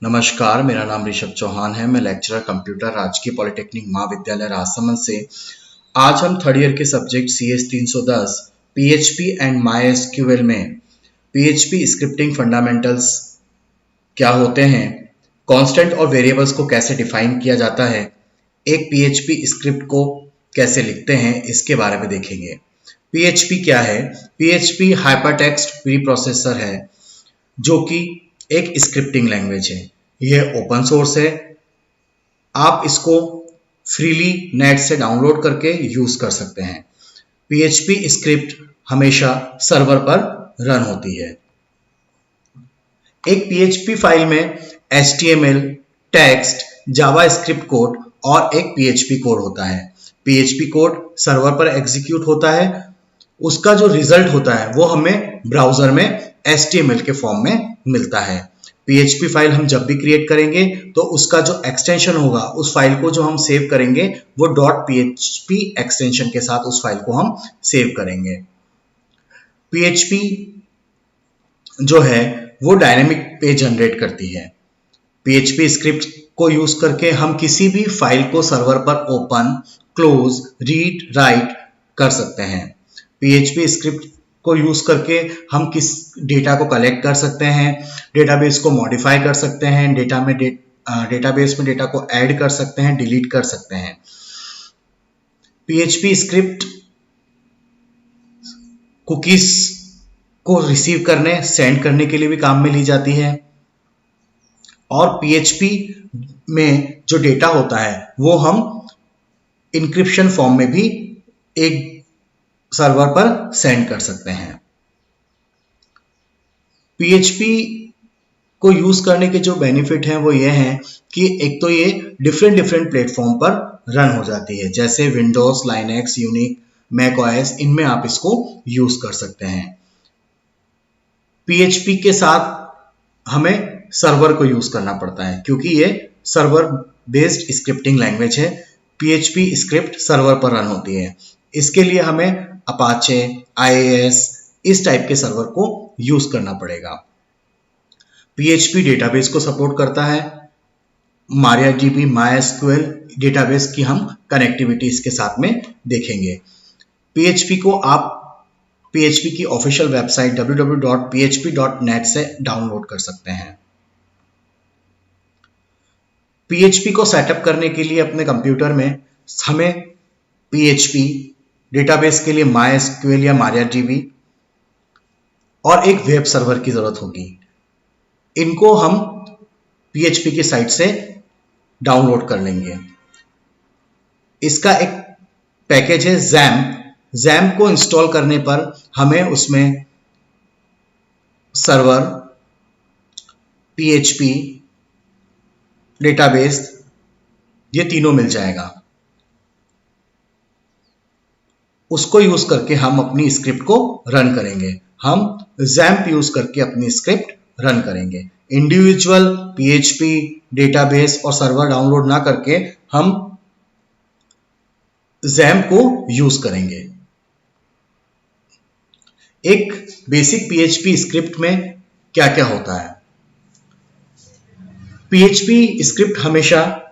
नमस्कार, मेरा नाम ऋषभ चौहान है। मैं लेक्चरर कंप्यूटर राजकीय पॉलिटेक्निक महाविद्यालय राजसमंद से। आज हम थर्ड ईयर के subject CS 310 PHP and MySQL में PHP स्क्रिप्टिंग फंडामेंटल्स क्या होते हैं, कांस्टेंट और वेरिएबल्स को कैसे डिफाइन किया जाता है, एक PHP स्क्रिप्ट को कैसे लिखते हैं, इसके बारे में देखेंगे। PHP क्या है? PHP हाइपरटेक्स्ट प्री प्रोसेसर है जो कि एक स्क्रिप्टिंग लैंग्वेज है। यह ओपन सोर्स है, आप इसको फ्रीली नेट से डाउनलोड करके यूज कर सकते हैं। PHP स्क्रिप्ट हमेशा सर्वर पर रन होती है। एक PHP फाइल में HTML, टेक्स्ट, जावास्क्रिप्ट कोड और एक PHP कोड होता है। PHP कोड सर्वर पर एग्जीक्यूट होता है, उसका जो रिजल्ट होता है वो हमें ब्राउजर में HTML के फॉर्म में मिलता है। PHP फाइल हम जब भी क्रिएट करेंगे तो उसका जो एक्सटेंशन होगा, उस फाइल को जो हम सेव करेंगे वो .php एक्सटेंशन के साथ उस फाइल को हम सेव करेंगे। PHP जो है वो डायनेमिक पेज जनरेट करती है। PHP स्क्रिप्ट को यूज करके हम किसी भी फाइल को सर्वर पर ओपन, क्लोज, रीड, राइट कर सकते हैं। PHP स्क्रिप्ट को यूज करके हम किस डेटा को कलेक्ट कर सकते हैं, डेटाबेस को मॉडिफाई कर सकते हैं, डेटाबेस में डेटा को ऐड कर सकते हैं, डिलीट कर सकते हैं। PHP स्क्रिप्ट कुकीज को रिसीव करने, सेंड करने के लिए भी काम में ली जाती है। और PHP में जो डेटा होता है वो हम इंक्रिप्शन फॉर्म में भी एक सर्वर पर सेंड कर सकते हैं। PHP को यूज करने के जो बेनिफिट हैं वो ये हैं कि एक तो ये डिफरेंट प्लेटफॉर्म पर रन हो जाती है, जैसे Windows, Linux, Unix, Mac OS, इनमें आप इसको यूज कर सकते हैं। PHP के साथ हमें सर्वर को यूज करना पड़ता है क्योंकि ये सर्वर बेस्ड स्क्रिप्टिंग लैंग्वेज है। PHP स्क्रिप्ट सर्वर पर रन होती है, इसके लिए हमें अपाचे, IIS इस टाइप के सर्वर को यूज करना पड़ेगा। PHP डेटाबेस को सपोर्ट करता है। MariaDB, MySQL डेटाबेस की हम कनेक्टिविटी इसके साथ में देखेंगे। PHP को आप PHP की ऑफिशियल वेबसाइट www.php.net से डाउनलोड कर सकते हैं। PHP को सेटअप करने के लिए अपने कंप्यूटर में हमें PHP डेटाबेस के लिए MySQL या MariaDB और एक वेब सर्वर की जरूरत होगी। इनको हम PHP की साइट से डाउनलोड कर लेंगे। इसका एक पैकेज है XAMPP को इंस्टॉल करने पर हमें उसमें सर्वर, PHP, डेटाबेस ये तीनों मिल जाएगा। उसको यूज करके हम अपनी स्क्रिप्ट को रन करेंगे। हम XAMPP यूज करके अपनी स्क्रिप्ट रन करेंगे। इंडिविजुअल PHP, डेटाबेस और सर्वर डाउनलोड ना करके हम XAMPP को यूज करेंगे। एक बेसिक PHP स्क्रिप्ट में क्या क्या होता है? PHP स्क्रिप्ट हमेशा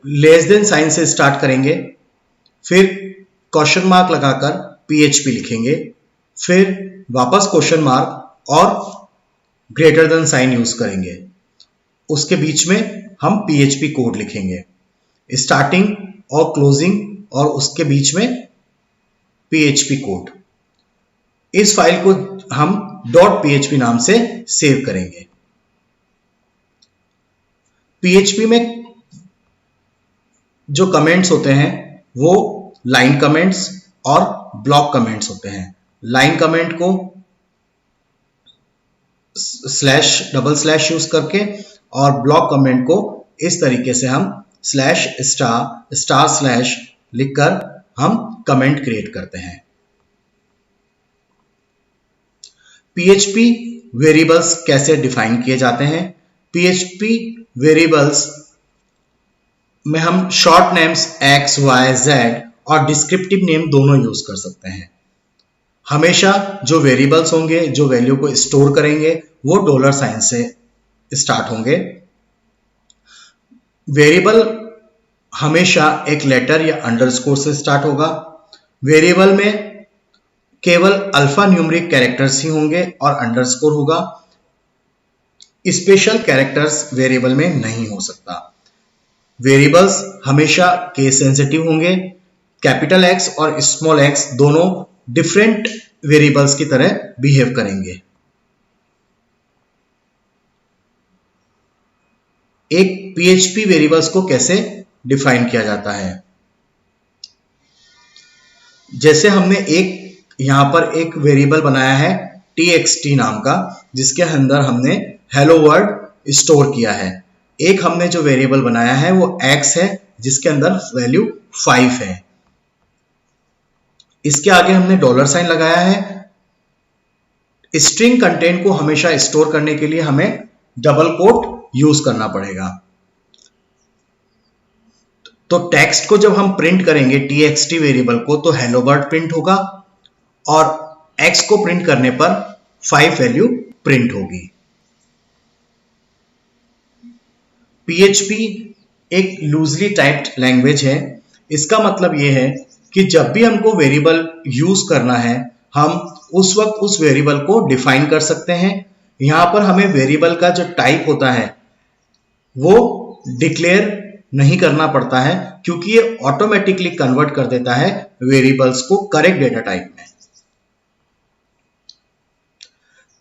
लेस देन साइन से स्टार्ट करेंगे, फिर क्वेश्चन मार्क लगाकर PHP लिखेंगे, फिर वापस क्वेश्चन मार्क और ग्रेटर देन साइन यूज करेंगे। उसके बीच में हम PHP कोड लिखेंगे, स्टार्टिंग और क्लोजिंग और उसके बीच में PHP कोड। इस फाइल को हम .php नाम से सेव करेंगे। PHP में जो कमेंट्स होते हैं वो लाइन कमेंट्स और ब्लॉक कमेंट्स होते हैं। लाइन कमेंट को // यूज करके और ब्लॉक कमेंट को इस तरीके से हम /*/ लिखकर हम कमेंट क्रिएट करते हैं। PHP वेरिएबल्स कैसे डिफाइन किए जाते हैं? PHP वेरिएबल्स में हम short names X, Y, Z और डिस्क्रिप्टिव नेम दोनों यूज कर सकते हैं। हमेशा जो वेरिएबल्स होंगे, जो वैल्यू को स्टोर करेंगे, वो $साइन से स्टार्ट होंगे। वेरिएबल हमेशा एक लेटर या अंडरस्कोर से स्टार्ट होगा। वेरिएबल में केवल अल्फा न्यूमेरिक कैरेक्टर्स ही होंगे और अंडरस्कोर होगा। स्पेशल कैरेक्टर्स वेरिएबल में नहीं हो सकता। वेरिएबल्स हमेशा केस सेंसिटिव होंगे। कैपिटल एक्स और स्मॉल एक्स दोनों डिफरेंट वेरिएबल्स की तरह बिहेव करेंगे। एक पीएचपी वेरिएबल्स को कैसे डिफाइन किया जाता है? जैसे हमने यहां पर एक वेरिएबल बनाया है txt नाम का, जिसके अंदर हमने हेलो वर्ल्ड स्टोर किया है। एक हमने जो वेरिएबल बनाया है वो x है, जिसके अंदर वैल्यू 5 है। इसके आगे हमने $साइन लगाया है। स्ट्रिंग कंटेंट को हमेशा स्टोर करने के लिए हमें डबल कोट यूज करना पड़ेगा। तो टेक्स्ट को जब हम प्रिंट करेंगे txt वेरिएबल को, तो हेलो वर्ल्ड प्रिंट होगा और x को प्रिंट करने पर 5 वैल्यू प्रिंट होगी। PHP एक लूजली टाइप्ड लैंग्वेज है। इसका मतलब यह है कि जब भी हमको वेरिएबल यूज करना है, हम उस वक्त उस वेरिएबल को डिफाइन कर सकते हैं। यहां पर हमें वेरिएबल का जो टाइप होता है वो डिक्लेयर नहीं करना पड़ता है, क्योंकि ये ऑटोमेटिकली कन्वर्ट कर देता है वेरिएबल्स को करेक्ट डेटा टाइप में।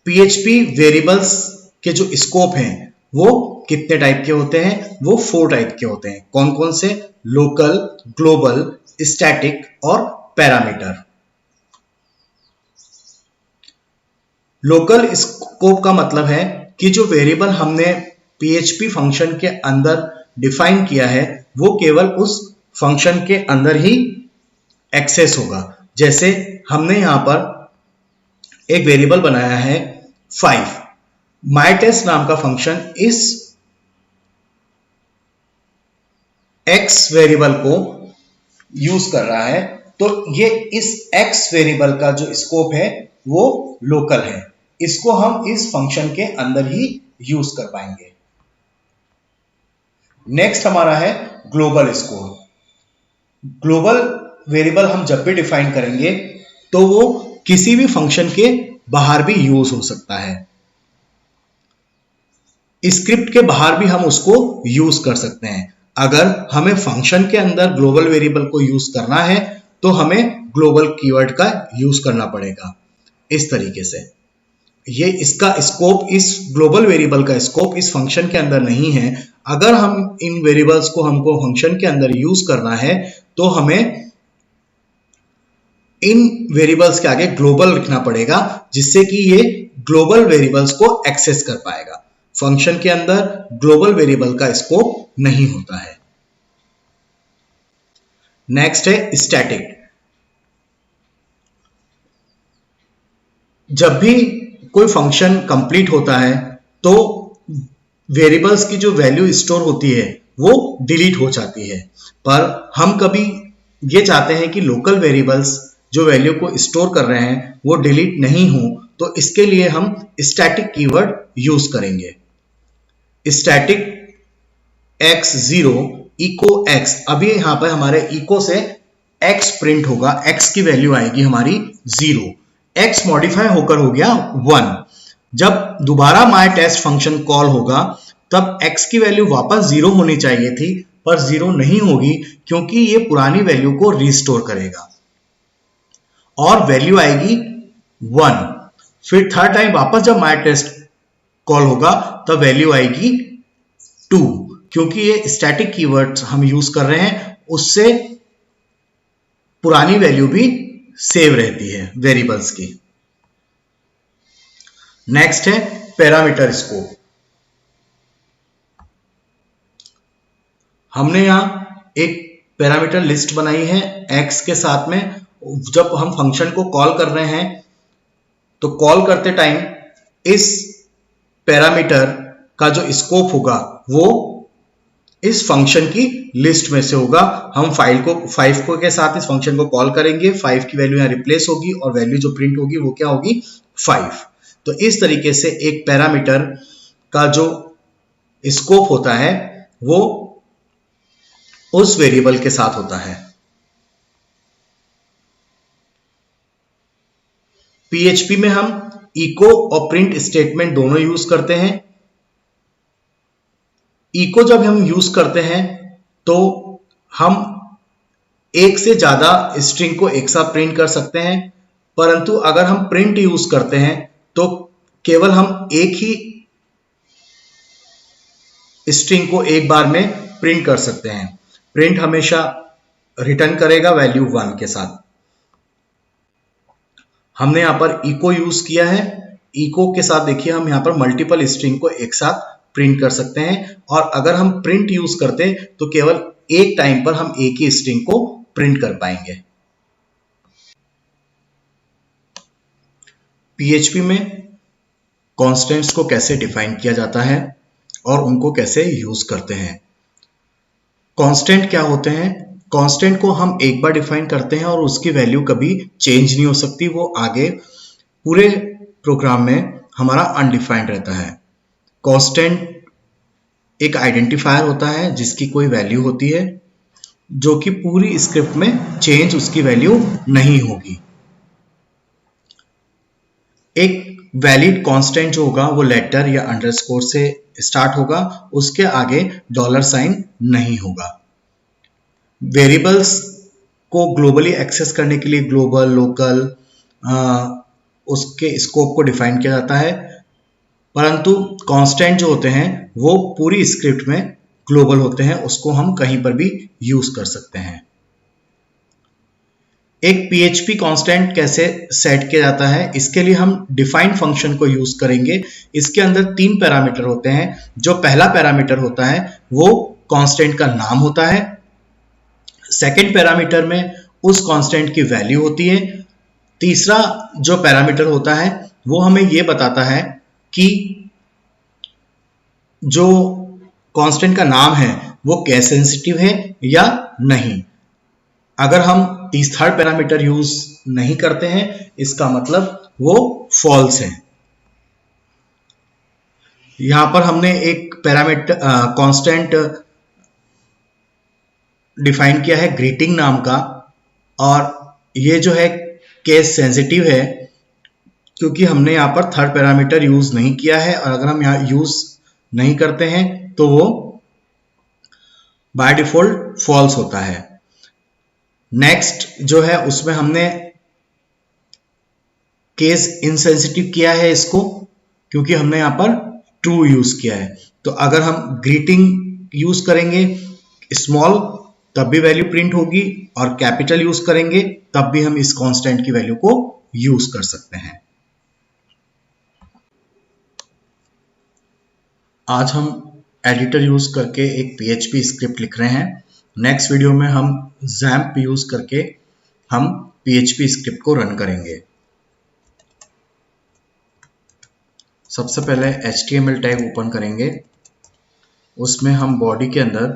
PHP वेरिएबल्स के जो स्कोप हैं वो कितने टाइप के होते हैं? वो 4 टाइप के होते हैं। कौन कौन से? लोकल, ग्लोबल, स्टैटिक और पैरामीटर। लोकल स्कोप का मतलब है कि जो वेरिएबल हमने PHP फंक्शन के अंदर डिफाइन किया है वो केवल उस फंक्शन के अंदर ही एक्सेस होगा। जैसे हमने यहां पर एक वेरिएबल बनाया है 5। myTest नाम का फंक्शन इस x वेरिएबल को यूज कर रहा है, तो ये इस x वेरिएबल का जो स्कोप है वो लोकल है। इसको हम इस फंक्शन के अंदर ही यूज कर पाएंगे। नेक्स्ट हमारा है ग्लोबल स्कोप। ग्लोबल वेरिएबल हम जब भी डिफाइन करेंगे तो वो किसी भी फंक्शन के बाहर भी यूज हो सकता है। स्क्रिप्ट के बाहर भी हम उसको यूज कर सकते हैं। अगर हमें फंक्शन के अंदर ग्लोबल वेरिएबल को यूज करना है तो हमें ग्लोबल कीवर्ड का यूज करना पड़ेगा। इस तरीके से ये इसका स्कोप, इस ग्लोबल वेरिएबल का स्कोप इस फंक्शन के अंदर नहीं है। अगर हम इन वेरिएबल्स को हमको फंक्शन के अंदर यूज करना है तो हमें इन वेरिएबल्स के आगे ग्लोबल लिखना पड़ेगा, जिससे कि ये ग्लोबल वेरिएबल्स को एक्सेस कर पाएगा। फंक्शन के अंदर ग्लोबल वेरिएबल का स्कोप नहीं होता है। नेक्स्ट है स्टैटिक। जब भी कोई फंक्शन कंप्लीट होता है तो वेरिएबल्स की जो वैल्यू स्टोर होती है वो डिलीट हो जाती है, पर हम कभी ये चाहते हैं कि लोकल वेरिएबल्स जो वैल्यू को स्टोर कर रहे हैं वो डिलीट नहीं हो, तो इसके लिए हम स्टैटिक कीवर्ड यूज करेंगे। Static x0 eco x। अभी यहां पर हमारे इको से x प्रिंट होगा, x की वैल्यू आएगी हमारी 0, x मॉडिफाई होकर हो गया 1। जब दोबारा myTest फंक्शन कॉल होगा तब x की वैल्यू वापस 0 होनी चाहिए थी, पर 0 नहीं होगी क्योंकि ये पुरानी वैल्यू को रिस्टोर करेगा और वैल्यू आएगी 1। फिर थर्ड टाइम वापस जब myTest कॉल होगा तब वैल्यू आएगी 2, क्योंकि ये स्टैटिक कीवर्ड्स हम यूज कर रहे हैं, उससे पुरानी वैल्यू भी सेव रहती है वेरिएबल्स की। नेक्स्ट है पैरामीटर स्कोप। हमने यहां एक पैरामीटर लिस्ट बनाई है x के साथ में। जब हम फंक्शन को कॉल कर रहे हैं तो कॉल करते टाइम इस पैरामीटर का जो स्कोप होगा वो इस फंक्शन की लिस्ट में से होगा। हम 5 को के साथ इस फंक्शन को कॉल करेंगे, 5 की वैल्यू यहां रिप्लेस होगी और वैल्यू जो प्रिंट होगी वो क्या होगी 5। तो इस तरीके से एक पैरामीटर का जो स्कोप होता है वो उस वेरिएबल के साथ होता है। पीएचपी में हम इको और प्रिंट स्टेटमेंट दोनों यूज करते हैं। इको जब हम यूज करते हैं तो हम एक से ज्यादा स्ट्रिंग को एक साथ प्रिंट कर सकते हैं, परंतु अगर हम प्रिंट यूज करते हैं तो केवल हम एक ही स्ट्रिंग को एक बार में प्रिंट कर सकते हैं। प्रिंट हमेशा रिटर्न करेगा वैल्यू 1 के साथ। हमने यहां पर इको यूज किया है। इको के साथ देखिए हम यहां पर मल्टीपल स्ट्रिंग को एक साथ प्रिंट कर सकते हैं, और अगर हम प्रिंट यूज करते तो केवल एक टाइम पर हम एक ही स्ट्रिंग को प्रिंट कर पाएंगे। पीएचपी में कॉन्स्टेंट्स को कैसे डिफाइन किया जाता है और उनको कैसे यूज करते हैं। कांस्टेंट क्या होते हैं? कांस्टेंट को हम एक बार डिफाइन करते हैं और उसकी वैल्यू कभी चेंज नहीं हो सकती, वो आगे पूरे प्रोग्राम में हमारा अनडिफाइंड रहता है। कांस्टेंट एक आइडेंटिफायर होता है जिसकी कोई वैल्यू होती है, जो कि पूरी स्क्रिप्ट में चेंज उसकी वैल्यू नहीं होगी। एक वैलिड कांस्टेंट जो होगा वो लेटर या अंडरस्कोर से स्टार्ट होगा, उसके आगे डॉलर साइन नहीं होगा। वेरिएबल्स को ग्लोबली एक्सेस करने के लिए ग्लोबल, लोकल, उसके स्कोप को डिफाइन किया जाता है, परंतु कांस्टेंट जो होते हैं वो पूरी स्क्रिप्ट में ग्लोबल होते हैं, उसको हम कहीं पर भी यूज कर सकते हैं। एक पीएचपी कांस्टेंट कैसे सेट किया जाता है, इसके लिए हम डिफाइन फंक्शन को यूज करेंगे। इसके अंदर 3 पैरामीटर होते हैं। जो पहला पैरामीटर होता है वो कांस्टेंट का नाम होता है। सेकंड पैरामीटर में उस कांस्टेंट की वैल्यू होती है। तीसरा जो पैरामीटर होता है वो हमें ये बताता है कि जो कांस्टेंट का नाम है वो केस सेंसिटिव है या नहीं। अगर हम थर्ड पैरामीटर यूज नहीं करते हैं, इसका मतलब वो फॉल्स है। यहां पर हमने एक पैरामीटर कांस्टेंट डिफाइन किया है ग्रीटिंग नाम का, और ये जो है केस सेंसिटिव है क्योंकि हमने यहां पर थर्ड पैरामीटर यूज नहीं किया है, और अगर हम यहां यूज नहीं करते हैं तो वो बाय डिफॉल्ट फॉल्स होता है। नेक्स्ट जो है उसमें हमने केस इनसेंसिटिव किया है इसको, क्योंकि हमने यहां पर ट्रू यूज किया है। तो अगर हम ग्रीटिंग यूज करेंगे स्मॉल तब भी वैल्यू प्रिंट होगी, और कैपिटल यूज करेंगे तब भी हम इस कांस्टेंट की वैल्यू को यूज कर सकते हैं। आज हम एडिटर यूज करके एक पीएचपी स्क्रिप्ट लिख रहे हैं। नेक्स्ट वीडियो में हम XAMPP यूज करके हम पीएचपी स्क्रिप्ट को रन करेंगे। सबसे पहले HTML टैग ओपन करेंगे, उसमें हम बॉडी के अंदर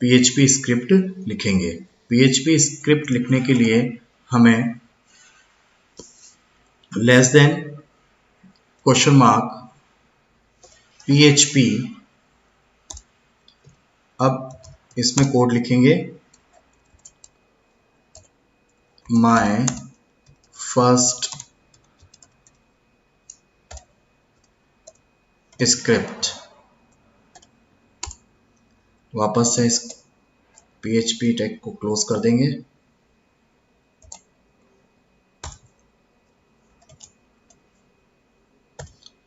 पीएचपी स्क्रिप्ट लिखेंगे। पीएचपी स्क्रिप्ट लिखने के लिए हमें less than question mark PHP, अब इसमें कोड लिखेंगे माय फर्स्ट स्क्रिप्ट। वापस से इस PHP टैग को क्लोज कर देंगे।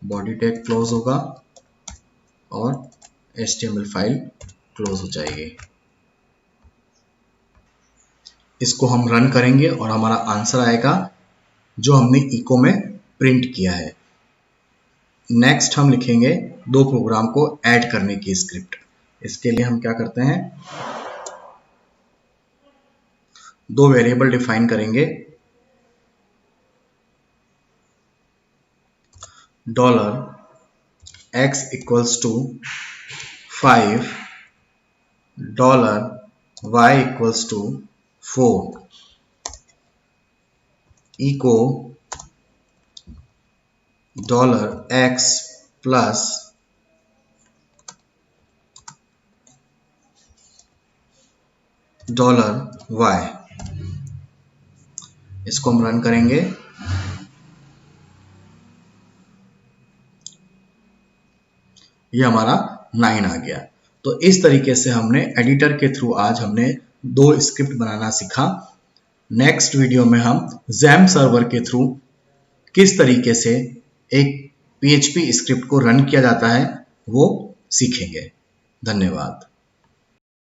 बॉडी टैग क्लोज होगा और HTML फाइल क्लोज हो जाएगी। इसको हम रन करेंगे और हमारा आंसर आएगा जो हमने इको में प्रिंट किया है। नेक्स्ट हम लिखेंगे 2 प्रोग्राम को ऐड करने की स्क्रिप्ट। इसके लिए हम क्या करते हैं, 2 वेरिएबल डिफाइन करेंगे। $x equals to 5, $y equals to 4, echo $x plus $y, इसको हम रन करेंगे। ये हमारा 9 आ गया। तो इस तरीके से हमने एडिटर के थ्रू आज हमने 2 स्क्रिप्ट बनाना सीखा। नेक्स्ट वीडियो में हम XAMPP सर्वर के थ्रू किस तरीके से एक PHP स्क्रिप्ट को रन किया जाता है वो सीखेंगे। धन्यवाद।